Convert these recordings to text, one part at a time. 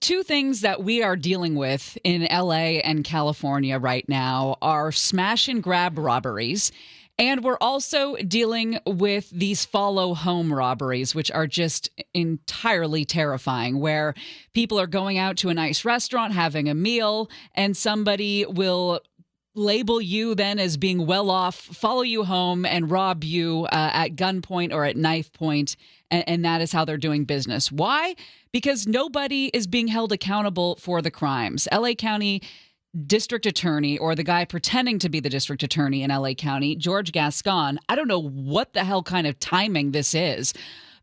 Two things that we are dealing with in LA and California right now are smash and grab robberies. And we're also dealing with these follow home robberies, which are just entirely terrifying, where people are going out to a nice restaurant, having a meal, and somebody will label you then as being well off, follow you home, and rob you at gunpoint or at knife point, and that is how they're doing business. Why? Because nobody is being held accountable for the crimes. LA County District Attorney, or the guy pretending to be the district attorney in LA County, George Gascon, I don't know what the hell kind of timing this is,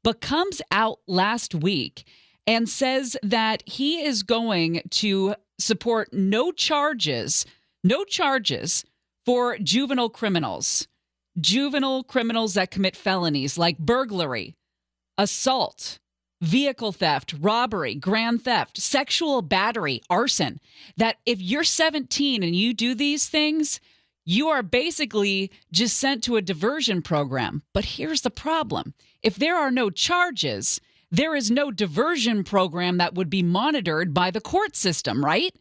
but comes out last week and says that he is going to support no charges for juvenile criminals that commit felonies like burglary, assault, vehicle theft, robbery, grand theft, sexual battery, arson. That if you're 17 and you do these things, you are basically just sent to a diversion program. But here's the problem. If there are no charges, there is no diversion program that would be monitored by the court system, right?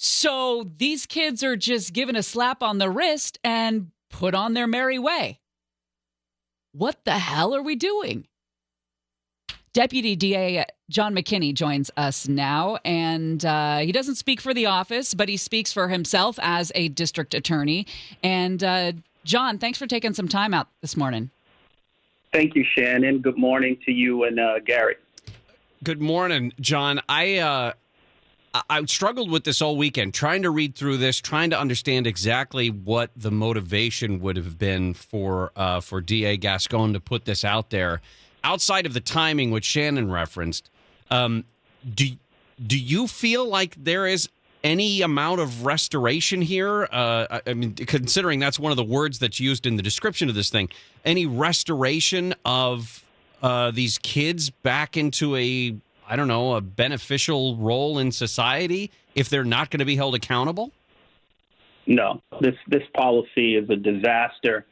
So these kids are just given a slap on the wrist and put on their merry way. What the hell are we doing? Deputy DA John McKinney joins us now, and he doesn't speak for the office, but he speaks for himself as a district attorney. And John, thanks for taking some time out this morning. Thank you, Shannon. Good morning to you and Garry. Good morning, John. I struggled with this all weekend, trying to read through this, trying to understand exactly what the motivation would have been for DA Gascon to put this out there. Outside of the timing, which Shannon referenced, do you feel like there is any amount of restoration here? I mean, considering that's one of the words that's used in the description of this thing, any restoration of these kids back into a beneficial role in society if they're not going to be held accountable? No, this policy is a disaster.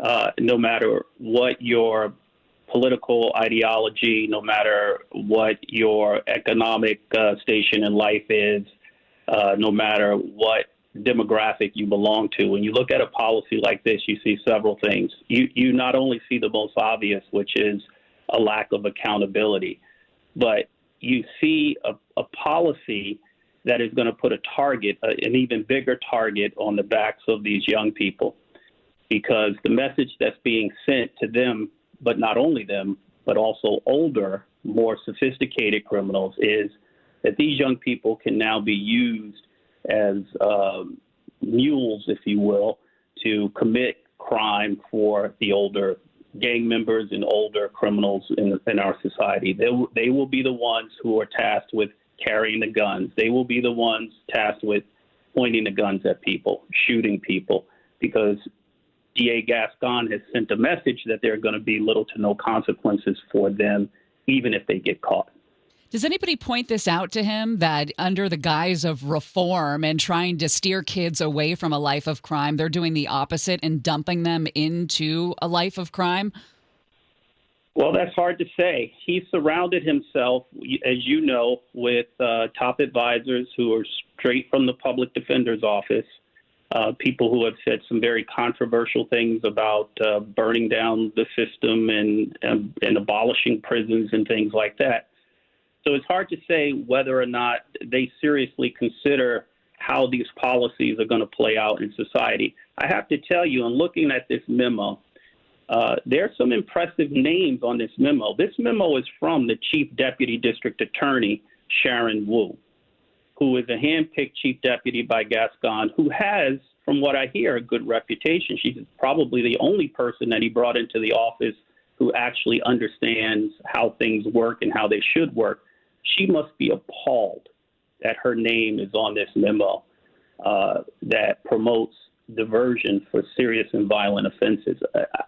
No matter what your political ideology, no matter what your economic station in life is, no matter what demographic you belong to. When you look at a policy like this, you see several things. You not only see the most obvious, which is a lack of accountability, but you see a policy that is going to put a target, an even bigger target on the backs of these young people, because the message that's being sent to them, but not only them, but also older, more sophisticated criminals, is that these young people can now be used as mules, if you will, to commit crime for the older gang members and older criminals in our society. They will be the ones who are tasked with carrying the guns. They will be the ones tasked with pointing the guns at people, shooting people, because DA Gascon has sent a message that there are going to be little to no consequences for them, even if they get caught. Does anybody point this out to him, that under the guise of reform and trying to steer kids away from a life of crime, they're doing the opposite and dumping them into a life of crime? Well, that's hard to say. He surrounded himself, as you know, with top advisors who are straight from the public defender's office, people who have said some very controversial things about burning down the system and abolishing prisons and things like that. So it's hard to say whether or not they seriously consider how these policies are going to play out in society. I have to tell you, in looking at this memo, there are some impressive names on this memo. This memo is from the Chief Deputy District Attorney, Sharon Wu, who is a hand-picked chief deputy by Gascon, who has, from what I hear, a good reputation. She's probably the only person that he brought into the office who actually understands how things work and how they should work. She must be appalled that her name is on this memo that promotes diversion for serious and violent offenses.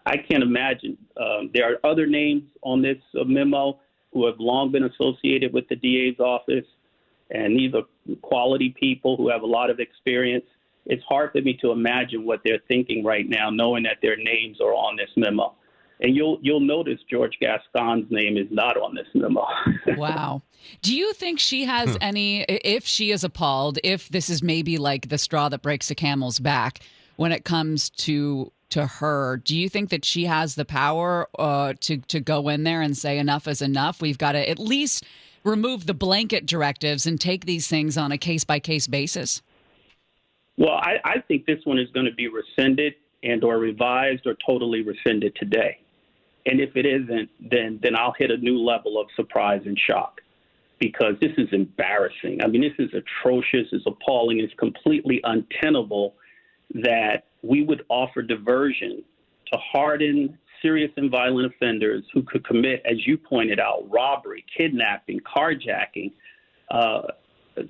I can't imagine. There are other names on this memo who have long been associated with the DA's office, and these are quality people who have a lot of experience. It's hard for me to imagine what they're thinking right now, knowing that their names are on this memo. And you'll notice George Gascon's name is not on this memo. Wow. Do you think she has any, if she is appalled, if this is maybe like the straw that breaks a camel's back when it comes to her, do you think that she has the power to go in there and say enough is enough? We've got to at least remove the blanket directives and take these things on a case-by-case basis? Well, I think this one is going to be rescinded and or revised or totally rescinded today. And if it isn't, then I'll hit a new level of surprise and shock, because this is embarrassing. I mean, this is atrocious. It's appalling. It's completely untenable that we would offer diversion to hardened, serious and violent offenders who could commit, as you pointed out, robbery, kidnapping, carjacking,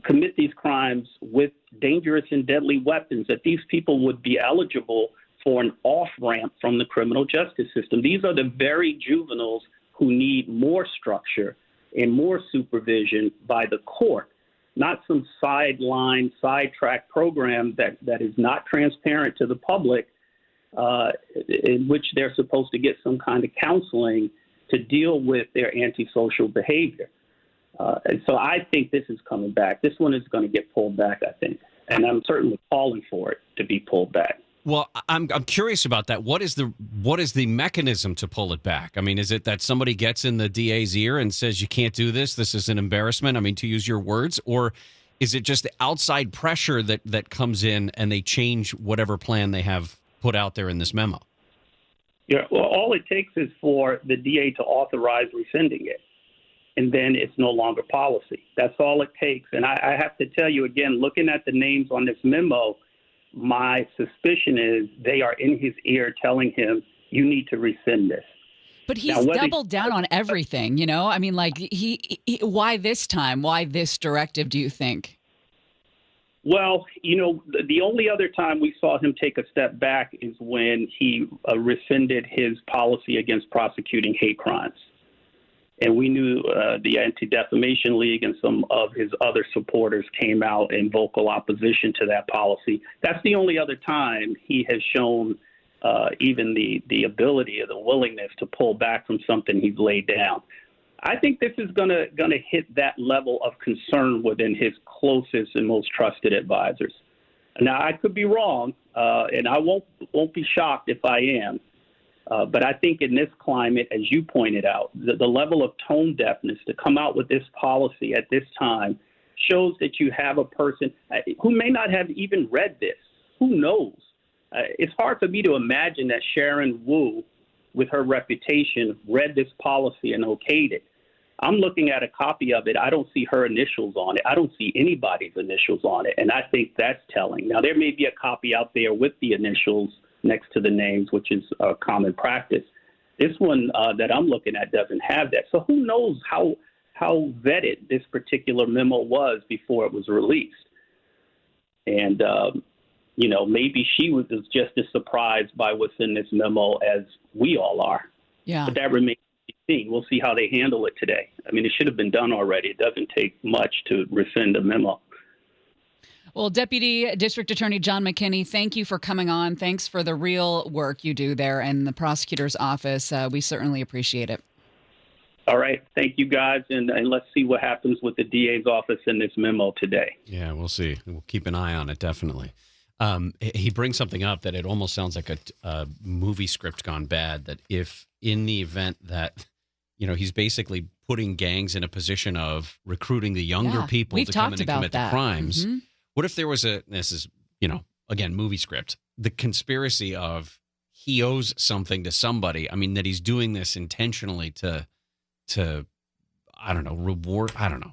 commit these crimes with dangerous and deadly weapons, that these people would be eligible for an off-ramp from the criminal justice system. These are the very juveniles who need more structure and more supervision by the court, not some sidetrack program that is not transparent to the public, in which they're supposed to get some kind of counseling to deal with their antisocial behavior. And so I think this is coming back. This one is going to get pulled back, I think. And I'm certainly calling for it to be pulled back. Well, I'm curious about that. What is the mechanism to pull it back? I mean, is it that somebody gets in the DA's ear and says, you can't do this, this is an embarrassment, I mean, to use your words? Or is it just the outside pressure that comes in and they change whatever plan they have put out there in this memo? Yeah, well, all it takes is for the DA to authorize rescinding it, and then it's no longer policy. That's all it takes. And I have to tell you again, looking at the names on this memo, my suspicion is they are in his ear telling him, you need to rescind this. But he's doubled down on everything, you know? I mean, like, he why this time? Why this directive, do you think? Well, you know, the only other time we saw him take a step back is when he rescinded his policy against prosecuting hate crimes. And we knew the Anti-Defamation League and some of his other supporters came out in vocal opposition to that policy. That's the only other time he has shown even the ability or the willingness to pull back from something he's laid down. I think this is going to hit that level of concern within his closest and most trusted advisors. Now, I could be wrong, and I won't be shocked if I am. But I think in this climate, as you pointed out, the level of tone deafness to come out with this policy at this time shows that you have a person who may not have even read this. Who knows? It's hard for me to imagine that Sharon Wu, with her reputation, read this policy and okayed it. I'm looking at a copy of it. I don't see her initials on it. I don't see anybody's initials on it. And I think that's telling. Now, there may be a copy out there with the initials next to the names, which is a common practice. This one that I'm looking at doesn't have that. So who knows how vetted this particular memo was before it was released. And, you know, maybe she was just as surprised by what's in this memo as we all are. Yeah. But that remains to be seen. We'll see how they handle it today. I mean, it should have been done already. It doesn't take much to rescind a memo. Well, Deputy District Attorney John McKinney, thank you for coming on. Thanks for the real work you do there in the prosecutor's office. We certainly appreciate it. All right. Thank you, guys. And let's see what happens with the DA's office in this memo today. Yeah, we'll see. We'll keep an eye on it, definitely. He brings something up that it almost sounds like a movie script gone bad, that if in the event that, you know, he's basically putting gangs in a position of recruiting the younger people to come in and commit the crimes. Mm-hmm. What if there was this is, you know, again, movie script, the conspiracy of he owes something to somebody. I mean, that he's doing this intentionally to I don't know, reward. I don't know.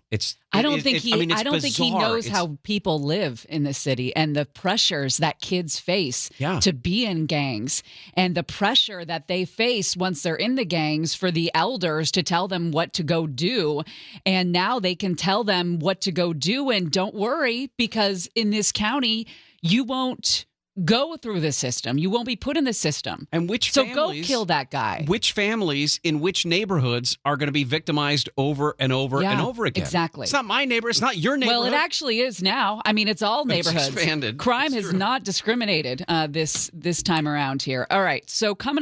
I don't think he knows how people live in the city and the pressures that kids face to be in gangs, and the pressure that they face once they're in the gangs for the elders to tell them what to go do. And now they can tell them what to go do. And don't worry, because in this county, you won't go through the system. You won't be put in the system. And so go kill that guy. Which families in which neighborhoods are going to be victimized over and over and over again? Exactly. It's not my neighbor. It's not your neighborhood. Well, it actually is now. I mean, it's all neighborhoods. It's expanded. Crime has not discriminated this time around here. All right. So coming